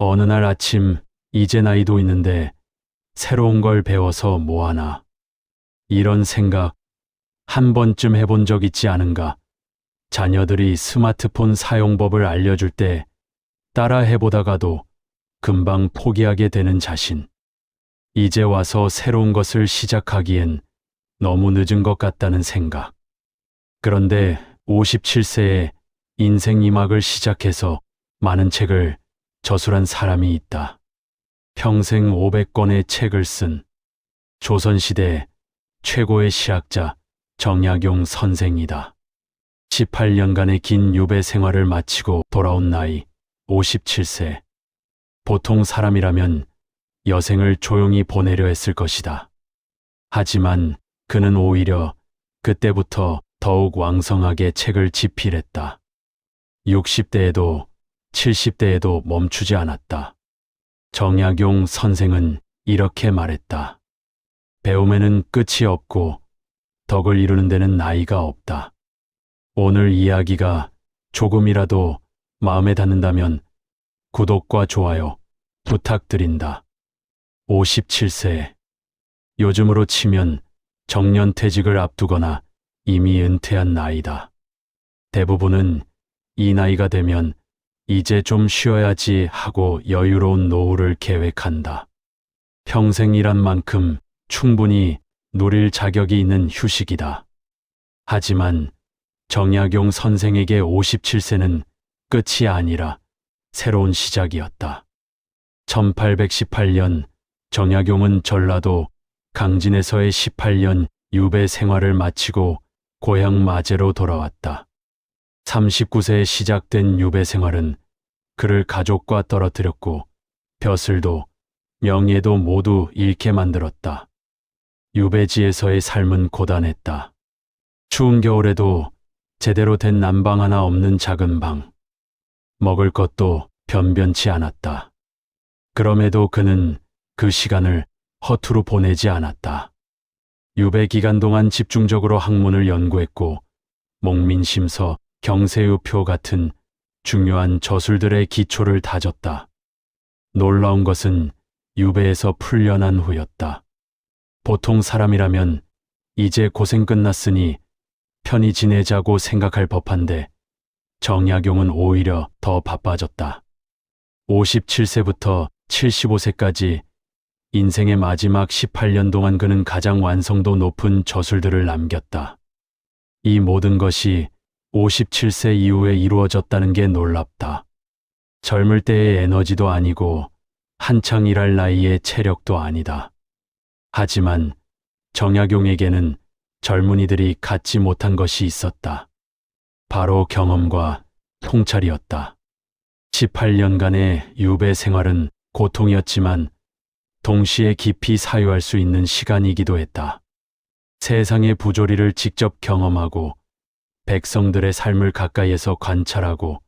어느 날 아침, 이제 나이도 있는데 새로운 걸 배워서 뭐하나. 이런 생각 한 번쯤 해본 적 있지 않은가. 자녀들이 스마트폰 사용법을 알려줄 때 따라 해보다가도 금방 포기하게 되는 자신. 이제 와서 새로운 것을 시작하기엔 너무 늦은 것 같다는 생각. 그런데 57세에 인생 2막을 시작해서 많은 책을 저술한 사람이 있다. 평생 500권의 책을 쓴 조선시대 최고의 시학자 정약용 선생이다. 18년간의 긴 유배 생활을 마치고 돌아온 나이 57세. 보통 사람이라면 여생을 조용히 보내려 했을 것이다. 하지만 그는 오히려 그때부터 더욱 왕성하게 책을 집필했다. 60대에도 70대에도 멈추지 않았다. 정약용 선생은 이렇게 말했다. 배움에는 끝이 없고 덕을 이루는 데는 나이가 없다. 오늘 이야기가 조금이라도 마음에 닿는다면 구독과 좋아요 부탁드린다. 57세. 요즘으로 치면 정년퇴직을 앞두거나 이미 은퇴한 나이다. 대부분은 이 나이가 되면 이제 좀 쉬어야지 하고 여유로운 노후를 계획한다. 평생 일한 만큼 충분히 누릴 자격이 있는 휴식이다. 하지만 정약용 선생에게 57세는 끝이 아니라 새로운 시작이었다. 1818년 정약용은 전라도 강진에서의 18년 유배 생활을 마치고 고향 마제로 돌아왔다. 39세에 시작된 유배 생활은 그를 가족과 떨어뜨렸고 벼슬도 명예도 모두 잃게 만들었다. 유배지에서의 삶은 고단했다. 추운 겨울에도 제대로 된 난방 하나 없는 작은 방. 먹을 것도 변변치 않았다. 그럼에도 그는 그 시간을 허투루 보내지 않았다. 유배 기간 동안 집중적으로 학문을 연구했고 목민심서, 경세우표 같은 중요한 저술들의 기초를 다졌다. 놀라운 것은 유배에서 풀려난 후였다. 보통 사람이라면 이제 고생 끝났으니 편히 지내자고 생각할 법한데 정약용은 오히려 더 바빠졌다. 57세부터 75세까지 인생의 마지막 18년 동안 그는 가장 완성도 높은 저술들을 남겼다. 이 모든 것이 57세 이후에 이루어졌다는 게 놀랍다. 젊을 때의 에너지도 아니고 한창 일할 나이의 체력도 아니다. 하지만 정약용에게는 젊은이들이 갖지 못한 것이 있었다. 바로 경험과 통찰이었다. 18년간의 유배 생활은 고통이었지만 동시에 깊이 사유할 수 있는 시간이기도 했다. 세상의 부조리를 직접 경험하고 백성들의 삶을 가까이에서 관찰하고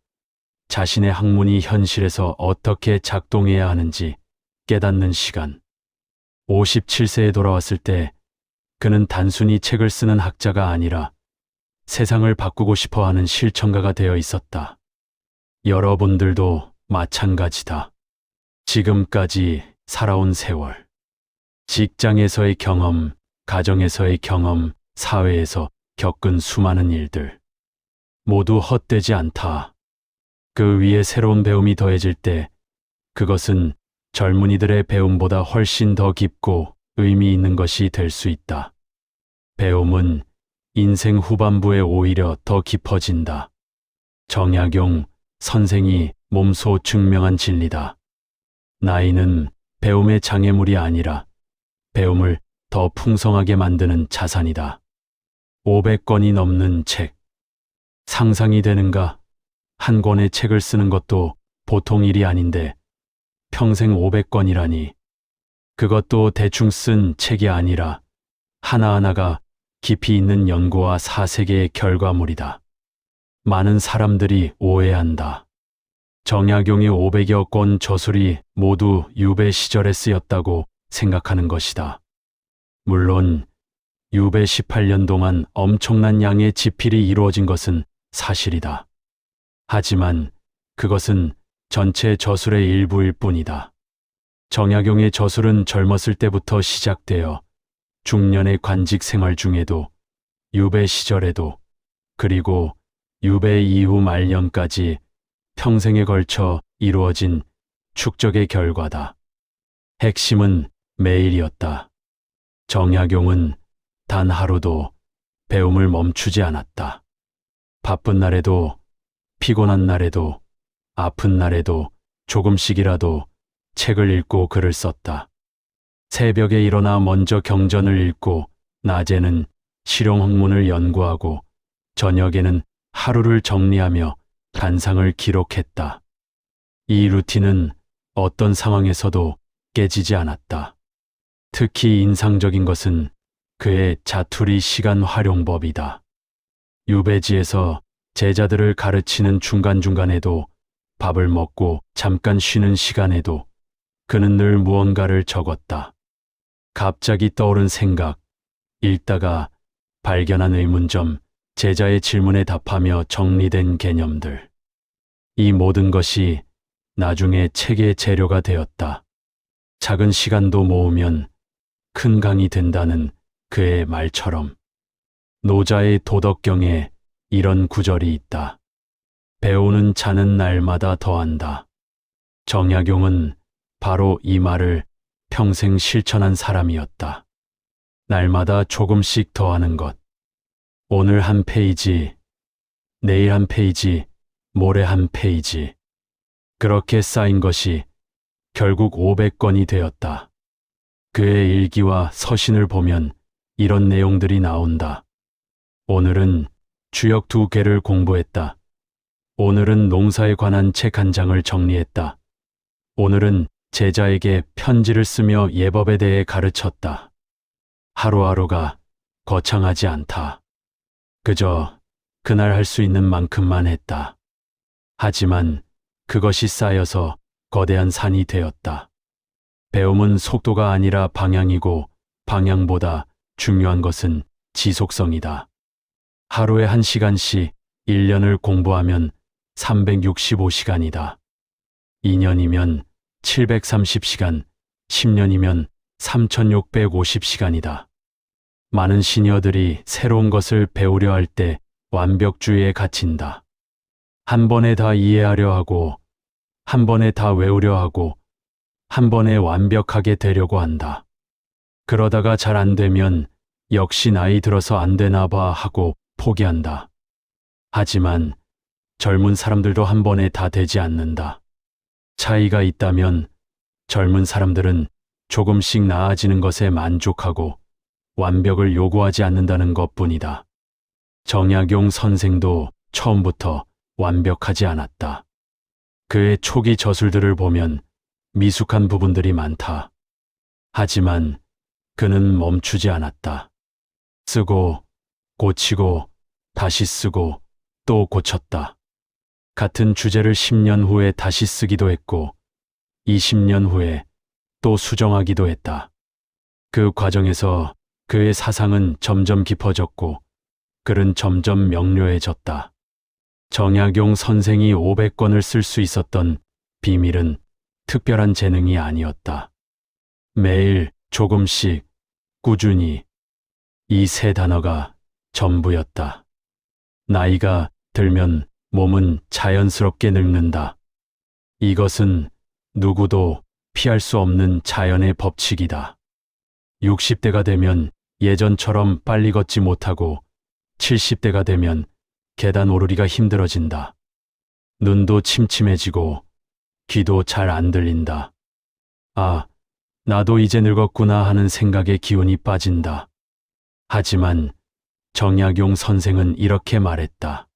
자신의 학문이 현실에서 어떻게 작동해야 하는지 깨닫는 시간. 57세에 돌아왔을 때 그는 단순히 책을 쓰는 학자가 아니라 세상을 바꾸고 싶어 하는 실천가가 되어 있었다. 여러분들도 마찬가지다. 지금까지 살아온 세월, 직장에서의 경험, 가정에서의 경험, 사회에서 겪은 수많은 일들 모두 헛되지 않다. 그 위에 새로운 배움이 더해질 때 그것은 젊은이들의 배움보다 훨씬 더 깊고 의미 있는 것이 될 수 있다. 배움은 인생 후반부에 오히려 더 깊어진다. 정약용 선생이 몸소 증명한 진리다. 나이는 배움의 장애물이 아니라 배움을 더 풍성하게 만드는 자산이다. 500권이 넘는 책. 상상이 되는가? 한 권의 책을 쓰는 것도 보통 일이 아닌데 평생 500권이라니. 그것도 대충 쓴 책이 아니라 하나하나가 깊이 있는 연구와 사색의 결과물이다. 많은 사람들이 오해한다. 정약용의 500여 권 저술이 모두 유배 시절에 쓰였다고 생각하는 것이다. 물론 유배 18년 동안 엄청난 양의 집필이 이루어진 것은 사실이다. 하지만 그것은 전체 저술의 일부일 뿐이다. 정약용의 저술은 젊었을 때부터 시작되어 중년의 관직 생활 중에도, 유배 시절에도, 그리고 유배 이후 말년까지 평생에 걸쳐 이루어진 축적의 결과다. 핵심은 매일이었다. 정약용은 단 하루도 배움을 멈추지 않았다. 바쁜 날에도, 피곤한 날에도, 아픈 날에도 조금씩이라도 책을 읽고 글을 썼다. 새벽에 일어나 먼저 경전을 읽고, 낮에는 실용학문을 연구하고, 저녁에는 하루를 정리하며 단상을 기록했다. 이 루틴은 어떤 상황에서도 깨지지 않았다. 특히 인상적인 것은 그의 자투리 시간 활용법이다. 유배지에서 제자들을 가르치는 중간중간에도, 밥을 먹고 잠깐 쉬는 시간에도 그는 늘 무언가를 적었다. 갑자기 떠오른 생각, 읽다가 발견한 의문점, 제자의 질문에 답하며 정리된 개념들. 이 모든 것이 나중에 책의 재료가 되었다. 작은 시간도 모으면 큰 강이 된다는 그의 말처럼. 노자의 도덕경에 이런 구절이 있다. 배우는 자는 날마다 더한다. 정약용은 바로 이 말을 평생 실천한 사람이었다. 날마다 조금씩 더하는 것. 오늘 한 페이지, 내일 한 페이지, 모레 한 페이지. 그렇게 쌓인 것이 결국 500권이 되었다. 그의 일기와 서신을 보면 이런 내용들이 나온다. 오늘은 주역 2개를 공부했다. 오늘은 농사에 관한 책 한 장을 정리했다. 오늘은 제자에게 편지를 쓰며 예법에 대해 가르쳤다. 하루하루가 거창하지 않다. 그저 그날 할 수 있는 만큼만 했다. 하지만 그것이 쌓여서 거대한 산이 되었다. 배움은 속도가 아니라 방향이고, 방향보다 중요한 것은 지속성이다. 하루에 1시간씩 1년을 공부하면 365시간이다. 2년이면 730시간, 10년이면 3650시간이다. 많은 시니어들이 새로운 것을 배우려 할 때 완벽주의에 갇힌다. 한 번에 다 이해하려 하고, 한 번에 다 외우려 하고, 한 번에 완벽하게 되려고 한다. 그러다가 잘 안 되면 역시 나이 들어서 안 되나 봐 하고 포기한다. 하지만 젊은 사람들도 한 번에 다 되지 않는다. 차이가 있다면 젊은 사람들은 조금씩 나아지는 것에 만족하고 완벽을 요구하지 않는다는 것뿐이다. 정약용 선생도 처음부터 완벽하지 않았다. 그의 초기 저술들을 보면 미숙한 부분들이 많다. 하지만 그는 멈추지 않았다. 쓰고, 고치고, 다시 쓰고, 또 고쳤다. 같은 주제를 10년 후에 다시 쓰기도 했고, 20년 후에 또 수정하기도 했다. 그 과정에서 그의 사상은 점점 깊어졌고, 글은 점점 명료해졌다. 정약용 선생이 500권을 쓸 수 있었던 비밀은 특별한 재능이 아니었다. 매일 조금씩, 꾸준히, 이 세 단어가 전부였다. 나이가 들면 몸은 자연스럽게 늙는다. 이것은 누구도 피할 수 없는 자연의 법칙이다. 60대가 되면 예전처럼 빨리 걷지 못하고 70대가 되면 계단 오르기가 힘들어진다. 눈도 침침해지고 귀도 잘 안 들린다. 아, 나도 이제 늙었구나 하는 생각에 기운이 빠진다. 하지만 정약용 선생은 이렇게 말했다.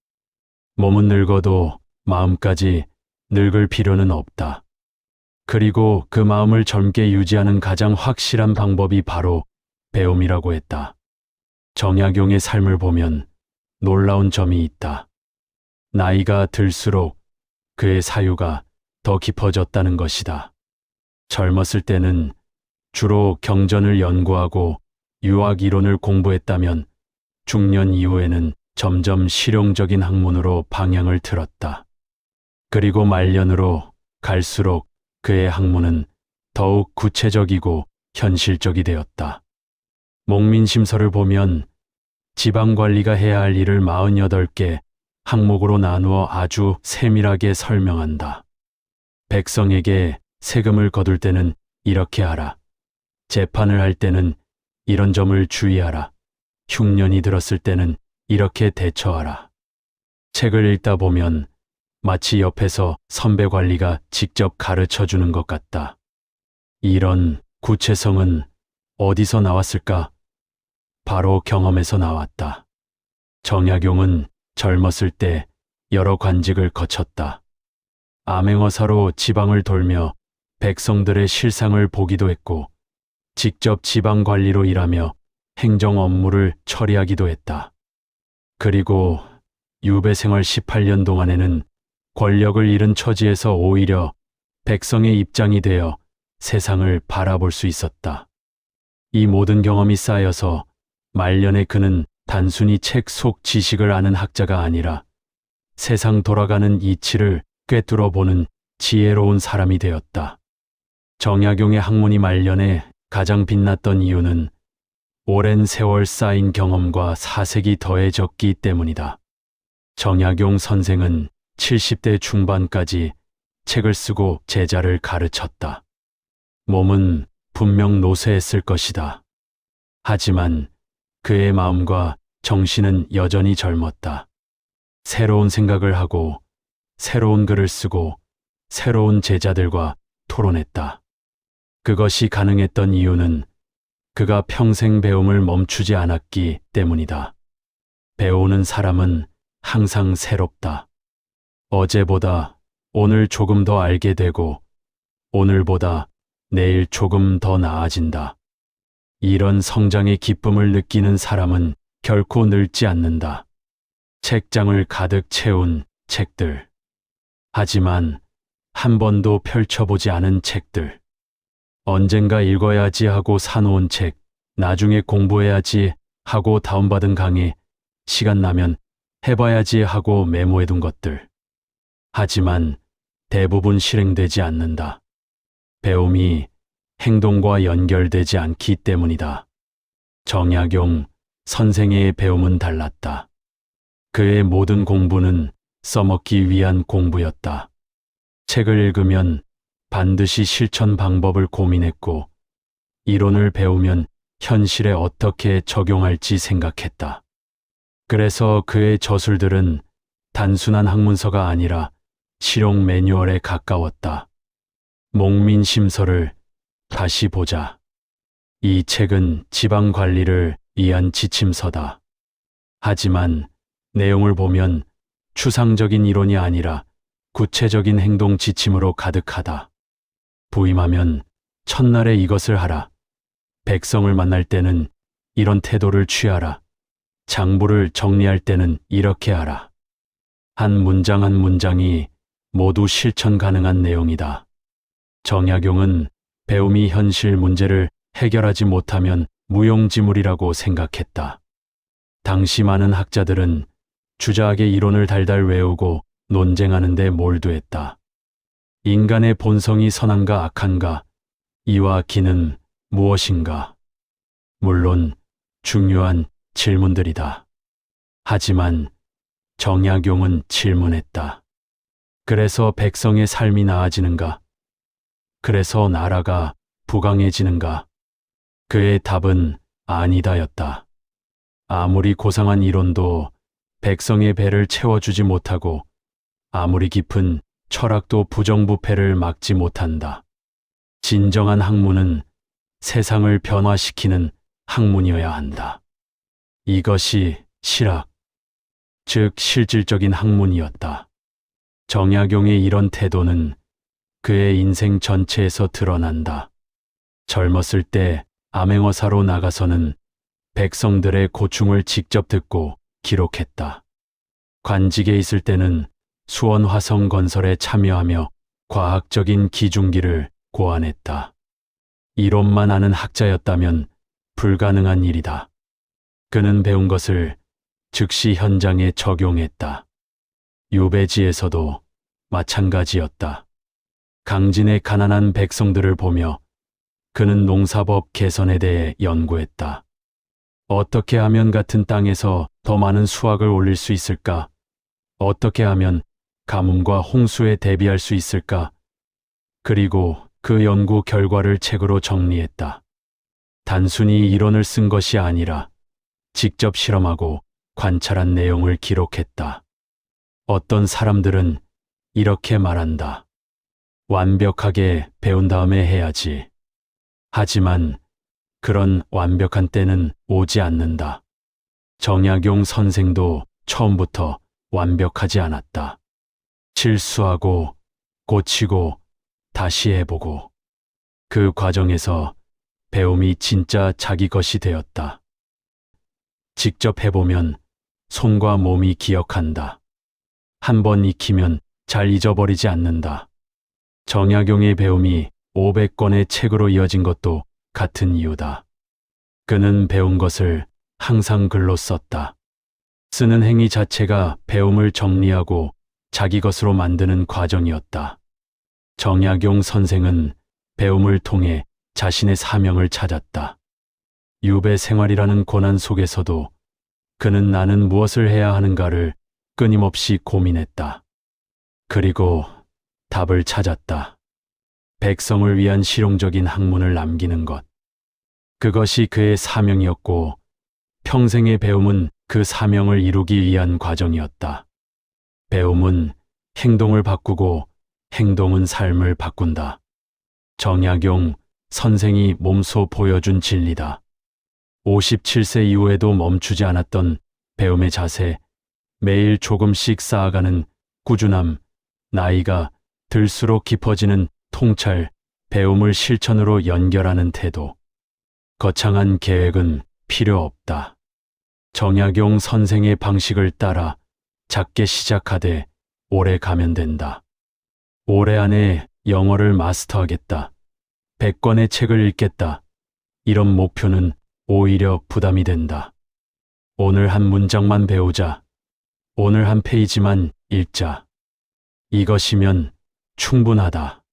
몸은 늙어도 마음까지 늙을 필요는 없다. 그리고 그 마음을 젊게 유지하는 가장 확실한 방법이 바로 배움이라고 했다. 정약용의 삶을 보면 놀라운 점이 있다. 나이가 들수록 그의 사유가 더 깊어졌다는 것이다. 젊었을 때는 주로 경전을 연구하고 유학 이론을 공부했다면 중년 이후에는 점점 실용적인 학문으로 방향을 틀었다. 그리고 말년으로 갈수록 그의 학문은 더욱 구체적이고 현실적이 되었다. 목민심서를 보면 지방관리가 해야 할 일을 48개 항목으로 나누어 아주 세밀하게 설명한다. 백성에게 세금을 거둘 때는 이렇게 하라. 재판을 할 때는 이런 점을 주의하라. 흉년이 들었을 때는 이렇게 대처하라. 책을 읽다 보면 마치 옆에서 선배 관리가 직접 가르쳐 주는 것 같다. 이런 구체성은 어디서 나왔을까? 바로 경험에서 나왔다. 정약용은 젊었을 때 여러 관직을 거쳤다. 암행어사로 지방을 돌며 백성들의 실상을 보기도 했고, 직접 지방 관리로 일하며 행정 업무를 처리하기도 했다. 그리고 유배 생활 18년 동안에는 권력을 잃은 처지에서 오히려 백성의 입장이 되어 세상을 바라볼 수 있었다. 이 모든 경험이 쌓여서 말년에 그는 단순히 책 속 지식을 아는 학자가 아니라 세상 돌아가는 이치를 꿰뚫어 보는 지혜로운 사람이 되었다. 정약용의 학문이 말년에 가장 빛났던 이유는 오랜 세월 쌓인 경험과 사색이 더해졌기 때문이다. 정약용 선생은 70대 중반까지 책을 쓰고 제자를 가르쳤다. 몸은 분명 노쇠했을 것이다. 하지만 그의 마음과 정신은 여전히 젊었다. 새로운 생각을 하고 새로운 글을 쓰고 새로운 제자들과 토론했다. 그것이 가능했던 이유는 그가 평생 배움을 멈추지 않았기 때문이다. 배우는 사람은 항상 새롭다. 어제보다 오늘 조금 더 알게 되고 오늘보다 내일 조금 더 나아진다. 이런 성장의 기쁨을 느끼는 사람은 결코 늙지 않는다. 책장을 가득 채운 책들. 하지만 한 번도 펼쳐보지 않은 책들. 언젠가 읽어야지 하고 사놓은 책, 나중에 공부해야지 하고 다운받은 강의, 시간 나면 해봐야지 하고 메모해둔 것들. 하지만 대부분 실행되지 않는다. 배움이 행동과 연결되지 않기 때문이다. 정약용 선생의 배움은 달랐다. 그의 모든 공부는 써먹기 위한 공부였다. 책을 읽으면 반드시 실천 방법을 고민했고, 이론을 배우면 현실에 어떻게 적용할지 생각했다. 그래서 그의 저술들은 단순한 학문서가 아니라 실용 매뉴얼에 가까웠다. 목민심서를 다시 보자. 이 책은 지방 관리를 위한 지침서다. 하지만 내용을 보면 추상적인 이론이 아니라 구체적인 행동 지침으로 가득하다. 부임하면 첫날에 이것을 하라. 백성을 만날 때는 이런 태도를 취하라. 장부를 정리할 때는 이렇게 하라. 한 문장 한 문장이 모두 실천 가능한 내용이다. 정약용은 배움이 현실 문제를 해결하지 못하면 무용지물이라고 생각했다. 당시 많은 학자들은 주자하게 이론을 달달 외우고 논쟁하는 데 몰두했다. 인간의 본성이 선한가 악한가, 이와 기는 무엇인가? 물론 중요한 질문들이다. 하지만 정약용은 질문했다. 그래서 백성의 삶이 나아지는가? 그래서 나라가 부강해지는가? 그의 답은 아니다였다. 아무리 고상한 이론도 백성의 배를 채워주지 못하고 아무리 깊은 철학도 부정부패를 막지 못한다. 진정한 학문은 세상을 변화시키는 학문이어야 한다. 이것이 실학, 즉 실질적인 학문이었다. 정약용의 이런 태도는 그의 인생 전체에서 드러난다. 젊었을 때 암행어사로 나가서는 백성들의 고충을 직접 듣고 기록했다. 관직에 있을 때는 수원 화성 건설에 참여하며 과학적인 기중기를 고안했다. 이론만 아는 학자였다면 불가능한 일이다. 그는 배운 것을 즉시 현장에 적용했다. 유배지에서도 마찬가지였다. 강진의 가난한 백성들을 보며 그는 농사법 개선에 대해 연구했다. 어떻게 하면 같은 땅에서 더 많은 수확을 올릴 수 있을까? 어떻게 하면 가뭄과 홍수에 대비할 수 있을까? 그리고 그 연구 결과를 책으로 정리했다. 단순히 이론을 쓴 것이 아니라 직접 실험하고 관찰한 내용을 기록했다. 어떤 사람들은 이렇게 말한다. 완벽하게 배운 다음에 해야지. 하지만 그런 완벽한 때는 오지 않는다. 정약용 선생도 처음부터 완벽하지 않았다. 실수하고 고치고 다시 해보고 그 과정에서 배움이 진짜 자기 것이 되었다. 직접 해보면 손과 몸이 기억한다. 한 번 익히면 잘 잊어버리지 않는다. 정약용의 배움이 500권의 책으로 이어진 것도 같은 이유다. 그는 배운 것을 항상 글로 썼다. 쓰는 행위 자체가 배움을 정리하고 자기 것으로 만드는 과정이었다. 정약용 선생은 배움을 통해 자신의 사명을 찾았다. 유배 생활이라는 고난 속에서도 그는 나는 무엇을 해야 하는가를 끊임없이 고민했다. 그리고 답을 찾았다. 백성을 위한 실용적인 학문을 남기는 것. 그것이 그의 사명이었고 평생의 배움은 그 사명을 이루기 위한 과정이었다. 배움은 행동을 바꾸고 행동은 삶을 바꾼다. 정약용 선생이 몸소 보여준 진리다. 57세 이후에도 멈추지 않았던 배움의 자세, 매일 조금씩 쌓아가는 꾸준함, 나이가 들수록 깊어지는 통찰, 배움을 실천으로 연결하는 태도. 거창한 계획은 필요 없다. 정약용 선생의 방식을 따라 작게 시작하되 오래 가면 된다. 올해 안에 영어를 마스터하겠다. 100권의 책을 읽겠다. 이런 목표는 오히려 부담이 된다. 오늘 한 문장만 배우자. 오늘 한 페이지만 읽자. 이것이면 충분하다.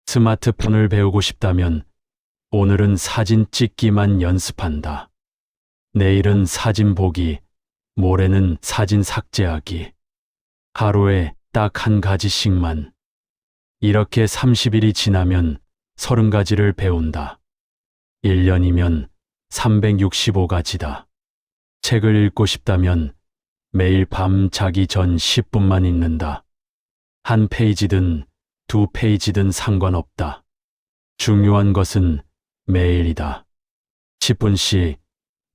스마트폰을 배우고 싶다면 오늘은 사진 찍기만 연습한다. 내일은 사진 보기, 모레는 사진 삭제하기. 하루에 딱 한 가지씩만. 이렇게 30일이 지나면 30가지를 배운다. 1년이면 365가지다. 책을 읽고 싶다면 매일 밤 자기 전 10분만 읽는다. 한 페이지든 2페이지든 상관없다. 중요한 것은 매일이다. 10분씩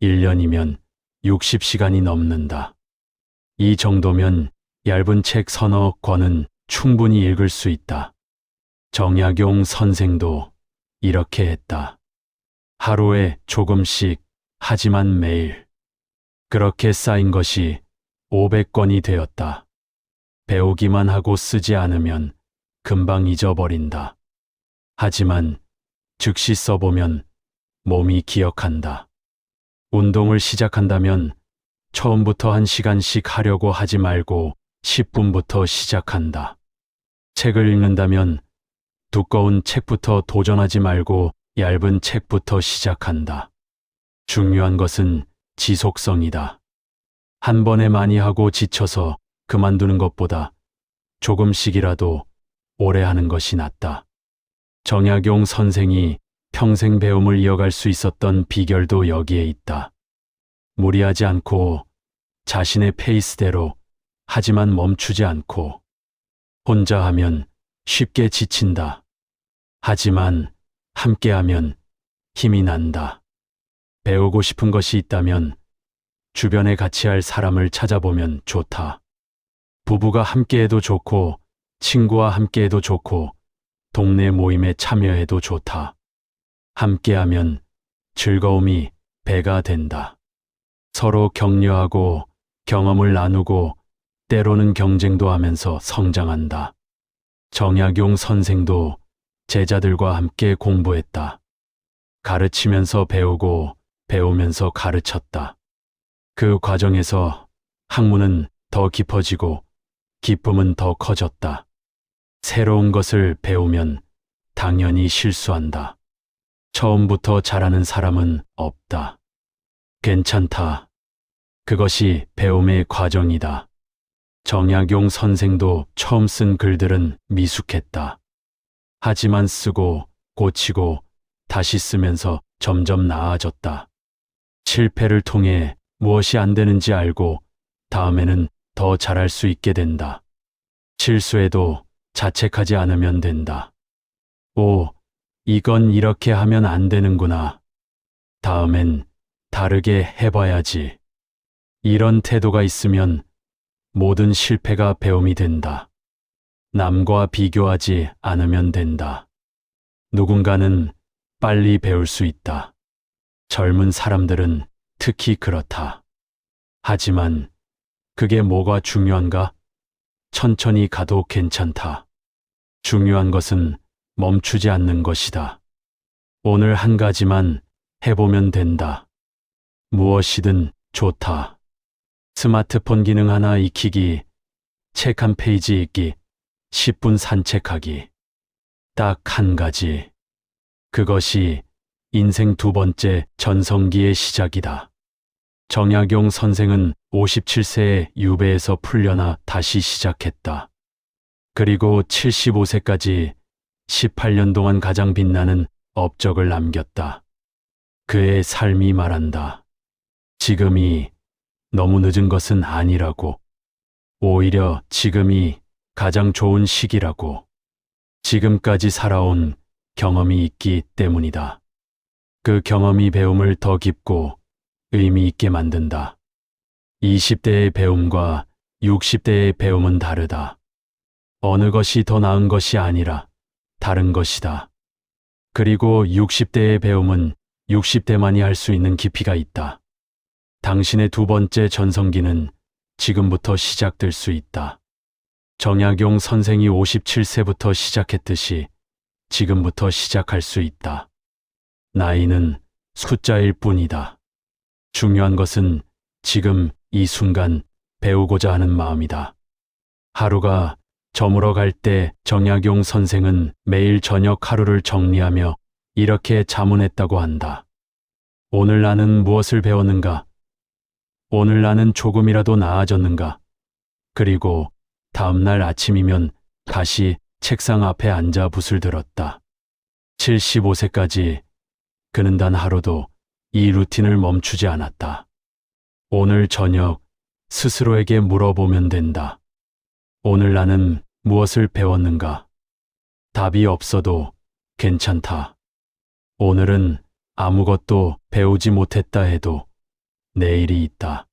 1년이면 60시간이 넘는다. 이 정도면 얇은 책 서너 권은 충분히 읽을 수 있다. 정약용 선생도 이렇게 했다. 하루에 조금씩, 하지만 매일. 그렇게 쌓인 것이 500권이 되었다. 배우기만 하고 쓰지 않으면 금방 잊어버린다. 하지만 즉시 써보면 몸이 기억한다. 운동을 시작한다면 처음부터 1시간씩 하려고 하지 말고 10분부터 시작한다. 책을 읽는다면 두꺼운 책부터 도전하지 말고 얇은 책부터 시작한다. 중요한 것은 지속성이다. 한 번에 많이 하고 지쳐서 그만두는 것보다 조금씩이라도 오래 하는 것이 낫다. 정약용 선생이 평생 배움을 이어갈 수 있었던 비결도 여기에 있다. 무리하지 않고 자신의 페이스대로, 하지만 멈추지 않고. 혼자 하면 쉽게 지친다. 하지만 함께하면 힘이 난다. 배우고 싶은 것이 있다면 주변에 같이 할 사람을 찾아보면 좋다. 부부가 함께해도 좋고, 친구와 함께해도 좋고, 동네 모임에 참여해도 좋다. 함께하면 즐거움이 배가 된다. 서로 격려하고 경험을 나누고 때로는 경쟁도 하면서 성장한다. 정약용 선생도 제자들과 함께 공부했다. 가르치면서 배우고 배우면서 가르쳤다. 그 과정에서 학문은 더 깊어지고 기쁨은 더 커졌다. 새로운 것을 배우면 당연히 실수한다. 처음부터 잘하는 사람은 없다. 괜찮다. 그것이 배움의 과정이다. 정약용 선생도 처음 쓴 글들은 미숙했다. 하지만 쓰고 고치고 다시 쓰면서 점점 나아졌다. 실패를 통해 무엇이 안 되는지 알고 다음에는 더 잘할 수 있게 된다. 실수해도 자책하지 않으면 된다. 오, 이건 이렇게 하면 안 되는구나. 다음엔 다르게 해봐야지. 이런 태도가 있으면 모든 실패가 배움이 된다. 남과 비교하지 않으면 된다. 누군가는 빨리 배울 수 있다. 젊은 사람들은 특히 그렇다. 하지만 그게 뭐가 중요한가? 천천히 가도 괜찮다. 중요한 것은 멈추지 않는 것이다. 오늘 한 가지만 해보면 된다. 무엇이든 좋다. 스마트폰 기능 하나 익히기, 책 한 페이지 읽기, 10분 산책하기. 딱 한 가지. 그것이 인생 두 번째 전성기의 시작이다. 정약용 선생은 57세에 유배에서 풀려나 다시 시작했다. 그리고 75세까지 18년 동안 가장 빛나는 업적을 남겼다. 그의 삶이 말한다. 지금이 너무 늦은 것은 아니라고. 오히려 지금이 가장 좋은 시기라고. 지금까지 살아온 경험이 있기 때문이다. 그 경험이 배움을 더 깊고 의미 있게 만든다. 20대의 배움과 60대의 배움은 다르다. 어느 것이 더 나은 것이 아니라 다른 것이다. 그리고 60대의 배움은 60대만이 할 수 있는 깊이가 있다. 당신의 두 번째 전성기는 지금부터 시작될 수 있다. 정약용 선생이 57세부터 시작했듯이 지금부터 시작할 수 있다. 나이는 숫자일 뿐이다. 중요한 것은 지금 이 순간 배우고자 하는 마음이다. 하루가 저물어 갈 때 정약용 선생은 매일 저녁 하루를 정리하며 이렇게 자문했다고 한다. 오늘 나는 무엇을 배웠는가? 오늘 나는 조금이라도 나아졌는가? 그리고 다음 날 아침이면 다시 책상 앞에 앉아 붓을 들었다. 75세까지 그는 단 하루도 이 루틴을 멈추지 않았다. 오늘 저녁 스스로에게 물어보면 된다. 오늘 나는 무엇을 배웠는가? 답이 없어도 괜찮다. 오늘은 아무것도 배우지 못했다 해도 내일이 있다.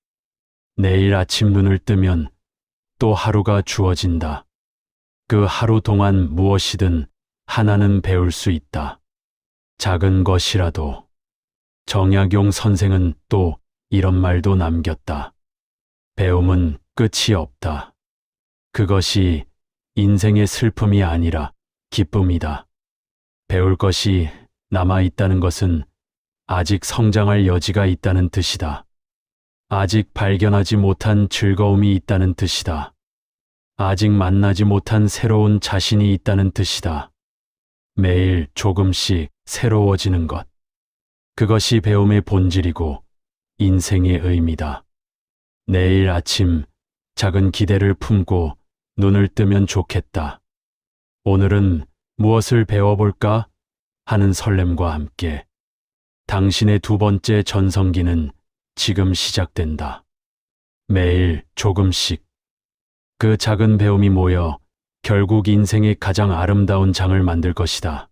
내일 아침 눈을 뜨면 또 하루가 주어진다. 그 하루 동안 무엇이든 하나는 배울 수 있다. 작은 것이라도. 정약용 선생은 또 이런 말도 남겼다. 배움은 끝이 없다. 그것이 인생의 슬픔이 아니라 기쁨이다. 배울 것이 남아 있다는 것은 아직 성장할 여지가 있다는 뜻이다. 아직 발견하지 못한 즐거움이 있다는 뜻이다. 아직 만나지 못한 새로운 자신이 있다는 뜻이다. 매일 조금씩 새로워지는 것. 그것이 배움의 본질이고 인생의 의미다. 내일 아침 작은 기대를 품고 눈을 뜨면 좋겠다. 오늘은 무엇을 배워볼까? 하는 설렘과 함께 당신의 두 번째 전성기는 지금 시작된다. 매일 조금씩 그 작은 배움이 모여 결국 인생의 가장 아름다운 장을 만들 것이다.